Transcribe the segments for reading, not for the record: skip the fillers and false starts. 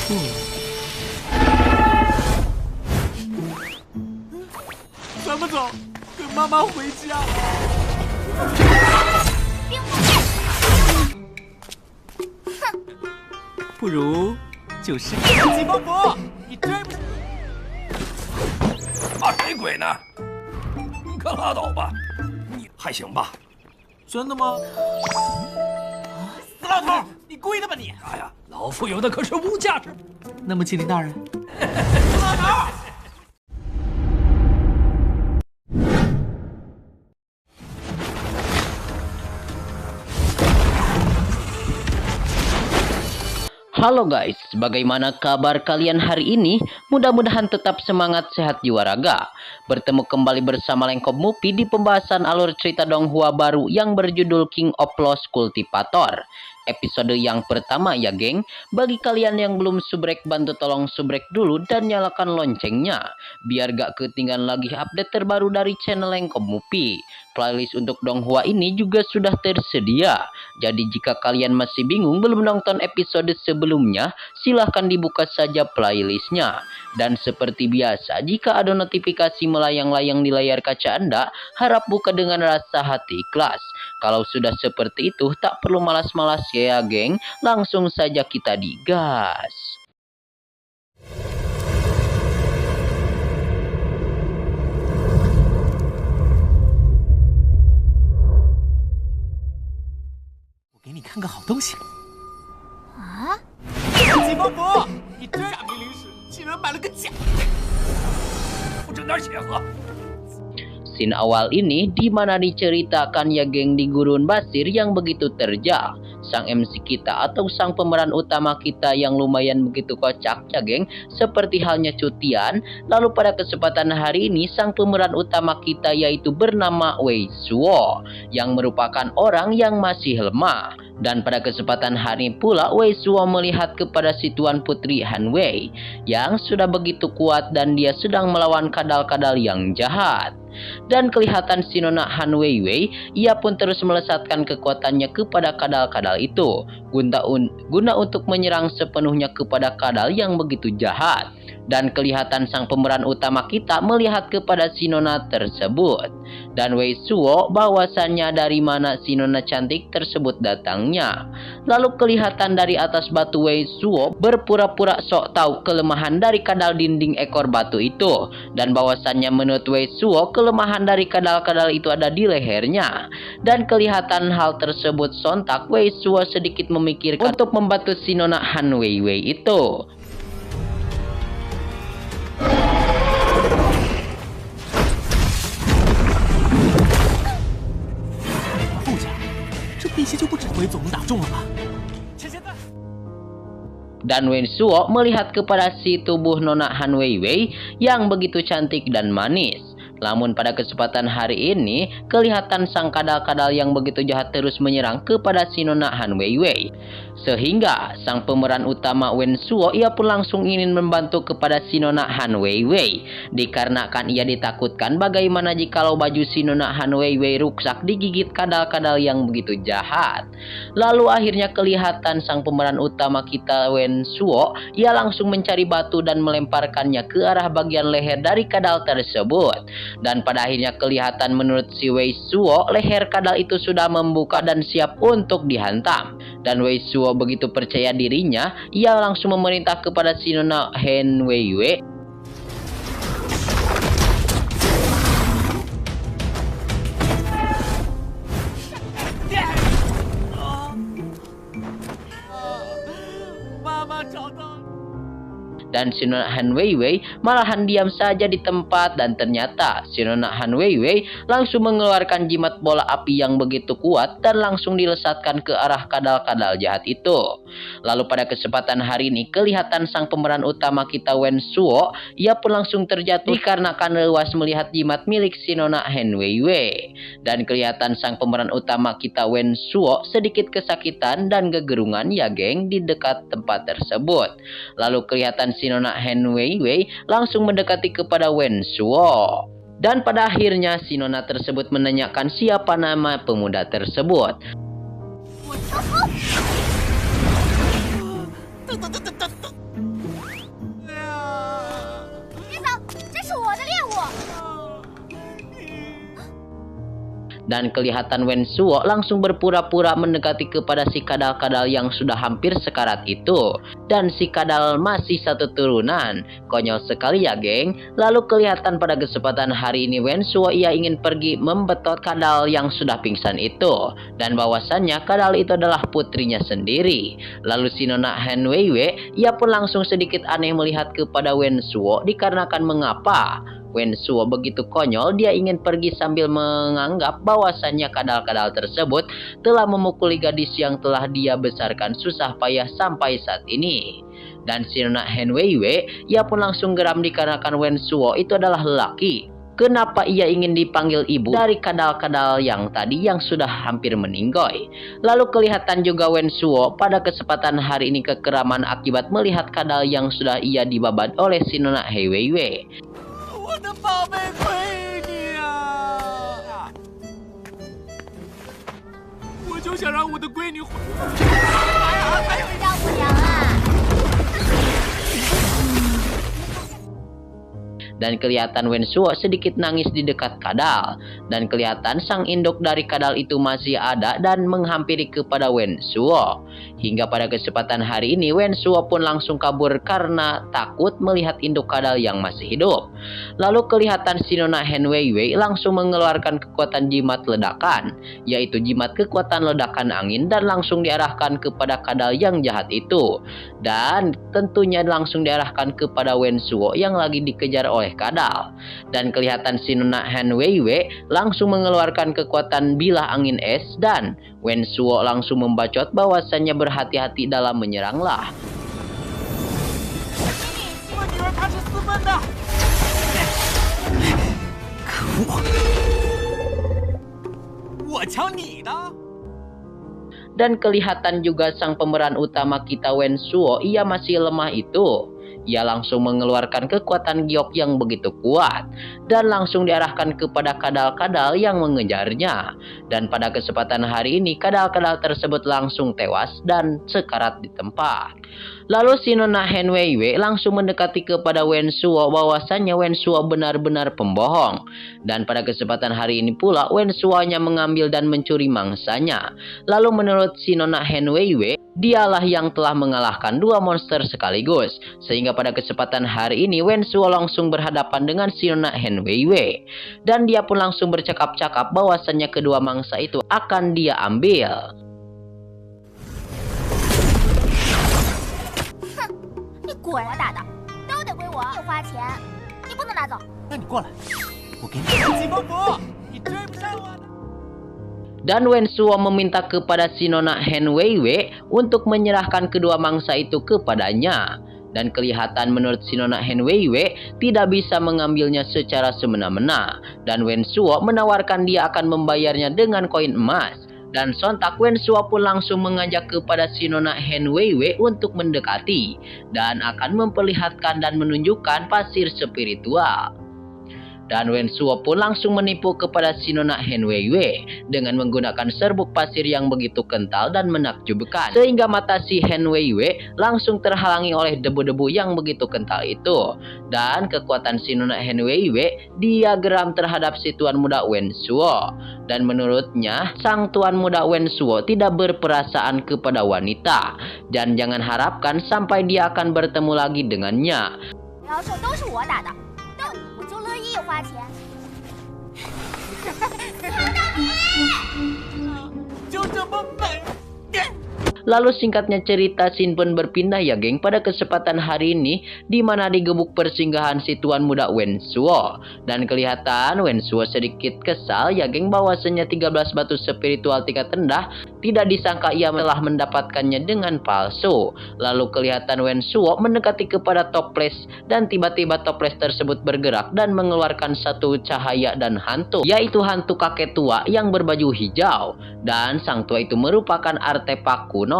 咱们走，跟妈妈回家。冰木剑，哼，不如就试试疾风符，你追不上。怕谁鬼呢？你可拉倒吧，你还行吧？真的吗？死老头，你故意的吧你？哎呀，老夫有的可是无价之。那么，麒麟大人，死老头。Halo guys, bagaimana kabar kalian hari ini? Mudah-mudahan tetap semangat, sehat jiwa raga. Bertemu kembali bersama Lengkop Mupi di pembahasan alur cerita Donghua baru yang berjudul King of Lost Cultivator. Episode yang pertama ya geng. Bagi kalian yang belum subrek, bantu tolong subrek dulu dan nyalakan loncengnya, biar gak ketinggalan lagi update terbaru dari channel Lengkop Mupi. Playlist untuk Donghua ini juga sudah tersedia. Jadi jika kalian masih bingung belum nonton episode sebelumnya, silahkan dibuka saja playlistnya. Dan seperti biasa, jika ada notifikasi melayang-layang di layar kaca Anda, harap buka dengan rasa hati ikhlas. Kalau sudah seperti itu, tak perlu malas-malas ya geng, langsung saja kita digas.给你看个好东西。啊！疾风符，你这傻逼零食竟然买了个假！不整点血喝。 Scene awal ini dimana diceritakan ya geng di gurun Basir yang begitu terjal. Sang MC kita atau sang pemeran utama kita yang lumayan begitu kocak ya geng, seperti halnya Cutian. Lalu pada kesempatan hari ini sang pemeran utama kita yaitu bernama Wei Suo yang merupakan orang yang masih lemah. Dan pada kesempatan hari ini pula Wei Suo melihat kepada si Tuan Putri Han Wei yang sudah begitu kuat dan dia sedang melawan kadal-kadal yang jahat. Dan kelihatan si Nona Han Wei Wei, ia pun terus melesatkan kekuatannya kepada kadal-kadal itu guna untuk menyerang sepenuhnya kepada kadal yang begitu jahat. Dan kelihatan sang pemeran utama kita melihat kepada si Nona tersebut. Dan Wei Suo bahwasannya dari mana si Nona cantik tersebut datangnya. Lalu kelihatan dari atas batu Wei Suo berpura-pura sok tahu kelemahan dari kadal dinding ekor batu itu. Dan bahwasannya menurut Wei Suo kelemahan dari kadal-kadal itu ada di lehernya. Dan kelihatan hal tersebut sontak Wei Suo sedikit memikirkan untuk membantu si Nona Han Wei Wei itu. 这辟邪就不指挥总能打中了吧？趁现在。 Dan Wei Suo melihat kepada si tubuh Nona Han Wei Wei yang begitu cantik dan manis. Namun pada kesempatan hari ini kelihatan sang kadal-kadal yang begitu jahat terus menyerang kepada si Nona Han Wei Wei. Sehingga sang pemeran utama Wen Suo ia pun langsung ingin membantu kepada si Nona Han Wei Wei. Dikarenakan ia ditakutkan bagaimana jikalau baju si Nona Han Wei Wei rusak digigit kadal-kadal yang begitu jahat. Lalu akhirnya kelihatan sang pemeran utama kita Wen Suo ia langsung mencari batu dan melemparkannya ke arah bagian leher dari kadal tersebut. Dan pada akhirnya kelihatan menurut si Wei Suo leher kadal itu sudah membuka dan siap untuk dihantam. Dan Wei Suo begitu percaya dirinya, ia langsung memerintah kepada si Nona Han Wei Wei. Dan si Nona Han Wei Wei malahan diam saja di tempat dan ternyata si Nona Han Wei Wei langsung mengeluarkan jimat bola api yang begitu kuat dan langsung dilesatkan ke arah kadal-kadal jahat itu. Lalu pada kesempatan hari ini kelihatan sang pemeran utama kita Wen Suo ia pun langsung terjatuh dikarenakan lewas melihat jimat milik si Nona Han Wei Wei. Dan kelihatan sang pemeran utama kita Wen Suo sedikit kesakitan dan gegerungan ya geng di dekat tempat tersebut. Lalu kelihatan si Nona Han Wei Wei langsung mendekati kepada Wen Suo. Dan pada akhirnya si Nona tersebut menanyakan siapa nama pemuda tersebut. Dan kelihatan Wen Suo langsung berpura-pura mendekati kepada si kadal-kadal yang sudah hampir sekarat itu. Dan si kadal masih satu turunan. Konyol sekali ya geng. Lalu kelihatan pada kesempatan hari ini Wen Suo ia ingin pergi membetot kadal yang sudah pingsan itu. Dan bahwasannya kadal itu adalah putrinya sendiri. Lalu si Nona Han Weiwei ia pun langsung sedikit aneh melihat kepada Wen Suo dikarenakan mengapa Wen Suo begitu konyol, dia ingin pergi sambil menganggap bahwasannya kadal-kadal tersebut telah memukuli gadis yang telah dia besarkan susah payah sampai saat ini. Dan si Nona Han Weiwei ia pun langsung geram dikarenakan Wen Suo itu adalah lelaki. Kenapa ia ingin dipanggil ibu dari kadal-kadal yang tadi yang sudah hampir meninggoy? Lalu kelihatan juga Wen Suo pada kesempatan hari ini kekeraman akibat melihat kadal yang sudah ia dibabat oleh si Nona Han Weiwei. 我的宝贝亏你啊！我就想让我的闺女回来。还有丈母娘啊！ Dan kelihatan Wen Suo sedikit nangis di dekat kadal. Dan kelihatan sang induk dari kadal itu masih ada dan menghampiri kepada Wen Suo. Hingga pada kesempatan hari ini Wen Suo pun langsung kabur karena takut melihat induk kadal yang masih hidup. Lalu kelihatan si Nona Han Weiwei langsung mengeluarkan kekuatan jimat ledakan, yaitu jimat kekuatan ledakan angin, dan langsung diarahkan kepada kadal yang jahat itu. Dan tentunya langsung diarahkan kepada Wen Suo yang lagi dikejar oleh kadal. Dan kelihatan si Nona Han Weiwei langsung mengeluarkan kekuatan bilah angin es, dan Wen Suo langsung membacot bahwasannya berhati-hati dalam menyeranglah. 我女儿她是私奔的。可恶！我抢你的！ Dan kelihatan juga sang pemeran utama kita Wen Suo ia masih lemah itu. Ia langsung mengeluarkan kekuatan giok yang begitu kuat dan langsung diarahkan kepada kadal-kadal yang mengejarnya. Dan pada kesempatan hari ini kadal-kadal tersebut langsung tewas dan sekarat di tempat. Lalu si Nona Han Weiwei langsung mendekati kepada Wen Suo bahwasannya Wen Suo benar-benar pembohong. Dan pada kesempatan hari ini pula Wen Suo hanya mengambil dan mencuri mangsanya. Lalu menurut si Nona Han Weiwei, dialah yang telah mengalahkan dua monster sekaligus. Sehingga pada kesempatan hari ini Wen Suo langsung berhadapan dengan si Nona Han Weiwei. Dan dia pun langsung bercakap-cakap bahwasannya kedua mangsa itu akan dia ambil. 你果然大的，都得归我。你花钱，你不能拿走。那你过来，我给你疾风符，你追不上我的。 Dan Wen Suo meminta kepada si Nona Han Weiwei untuk menyerahkan kedua mangsa itu kepadanya. Dan kelihatan menurut si Nona Han Weiwei tidak bisa mengambilnya secara semena-mena. Dan Wen Suo menawarkan dia akan membayarnya dengan koin emas. Dan sontak Wen Suo pun langsung mengajak kepada si Nona Han Weiwei untuk mendekati. Dan akan memperlihatkan dan menunjukkan pasir spiritual. Dan Wen Suo pun langsung menipu kepada si Nona Han Weiwei dengan menggunakan serbuk pasir yang begitu kental dan menakjubkan. Sehingga mata si Han Weiwei langsung terhalangi oleh debu-debu yang begitu kental itu. Dan kekuatan si Nona Han Weiwei dia geram terhadap si tuan muda Wen Suo. Dan menurutnya sang tuan muda Wen Suo tidak berperasaan kepada wanita. Dan jangan harapkan sampai dia akan bertemu lagi dengannya. 然后手都是我打的，但我就乐意花钱。就这么美。 Lalu singkatnya cerita scene pun berpindah ya geng pada kesempatan hari ini di mana digebuk persinggahan si tuan muda Wen Suo. Dan kelihatan Wen Suo sedikit kesal ya geng bahwasanya 13 batu spiritual tingkat rendah tidak disangka ia telah mendapatkannya dengan palsu. Lalu kelihatan Wen Suo mendekati kepada toples dan tiba-tiba toples tersebut bergerak dan mengeluarkan satu cahaya dan hantu, yaitu hantu kakek tua yang berbaju hijau. Dan sang tua itu merupakan artefak kuno.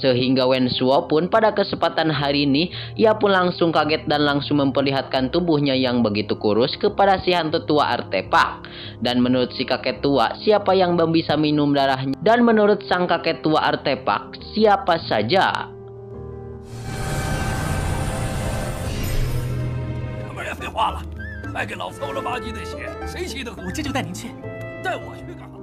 Sehingga Wen Suo pun pada kesempatan hari ini ia pun langsung kaget dan langsung memperlihatkan tubuhnya yang begitu kurus kepada si hantu tua artefak. Dan menurut si kakek tua, siapa yang bisa minum darahnya? Dan menurut sang kakek tua artefak, siapa saja? 他们别废话了，还给老子偷了吧唧的血，谁稀得慌？我这就带您去。带我去干啥？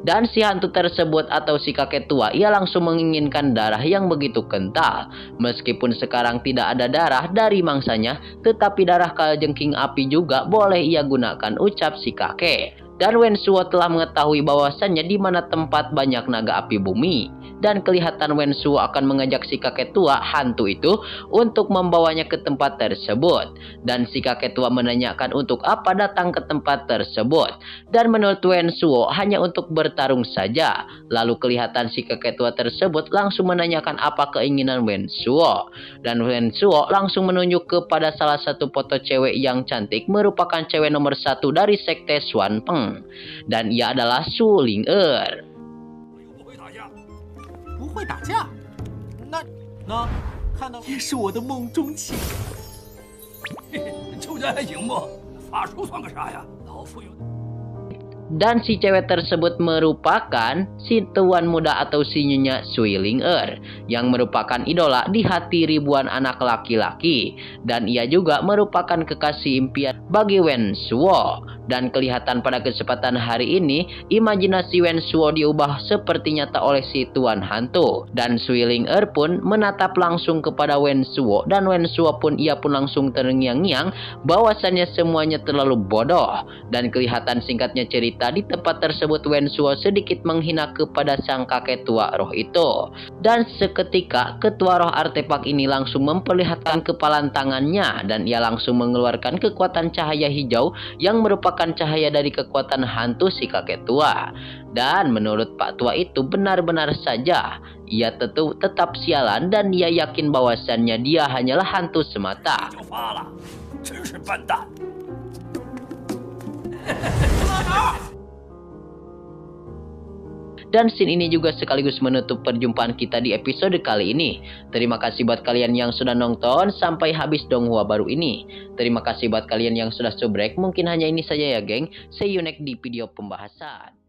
Dan si hantu tersebut atau si kakek tua, ia langsung menginginkan darah yang begitu kental. Meskipun sekarang tidak ada darah dari mangsanya, tetapi darah kalajengking api juga boleh ia gunakan, ucap si kakek. Dan Wen Suo telah mengetahui bahwasannya di mana tempat banyak naga api bumi. Dan kelihatan Wen Suo akan mengajak si kakek tua hantu itu untuk membawanya ke tempat tersebut. Dan si kakek tua menanyakan untuk apa datang ke tempat tersebut. Dan menurut Wen Suo hanya untuk bertarung saja. Lalu kelihatan si kakek tua tersebut langsung menanyakan apa keinginan Wen Suo. Dan Wen Suo langsung menunjuk kepada salah satu foto cewek yang cantik, merupakan cewek nomor 1 dari sekte Xuan Peng. Dan ia adalah Su Ling'er. 不会打架？那看到也是我的梦中情。就这还行不？法术算个啥呀？老夫有。 Dan si cewek tersebut merupakan si tuan muda atau si Nyonya Sui Ling'er yang merupakan idola di hati ribuan anak laki-laki. Dan ia juga merupakan kekasih impian bagi Wen Suo. Dan kelihatan pada kesempatan hari ini, imajinasi Wen Suo diubah seperti nyata oleh si tuan hantu. Dan Sui Ling'er pun menatap langsung kepada Wen Suo. Dan Wen Suo pun langsung terngiang-ngiang bahwasannya semuanya terlalu bodoh. Dan kelihatan singkatnya cerita, di tempat tersebut Wen Suo sedikit menghina kepada sang kakek tua roh itu. Dan seketika ketua roh artefak ini langsung memperlihatkan kepalan tangannya. Dan ia langsung mengeluarkan kekuatan cahaya hijau yang merupakan cahaya dari kekuatan hantu si kakek tua. Dan menurut Pak Tua itu benar-benar saja, ia tetap sialan dan ia yakin bahwasannya dia hanyalah hantu semata. Dan scene ini juga sekaligus menutup perjumpaan kita di episode kali ini. Terima kasih buat kalian yang sudah nonton sampai habis donghua baru ini. Terima kasih buat kalian yang sudah subrek. Mungkin hanya ini saja ya geng. See you next di video pembahasan.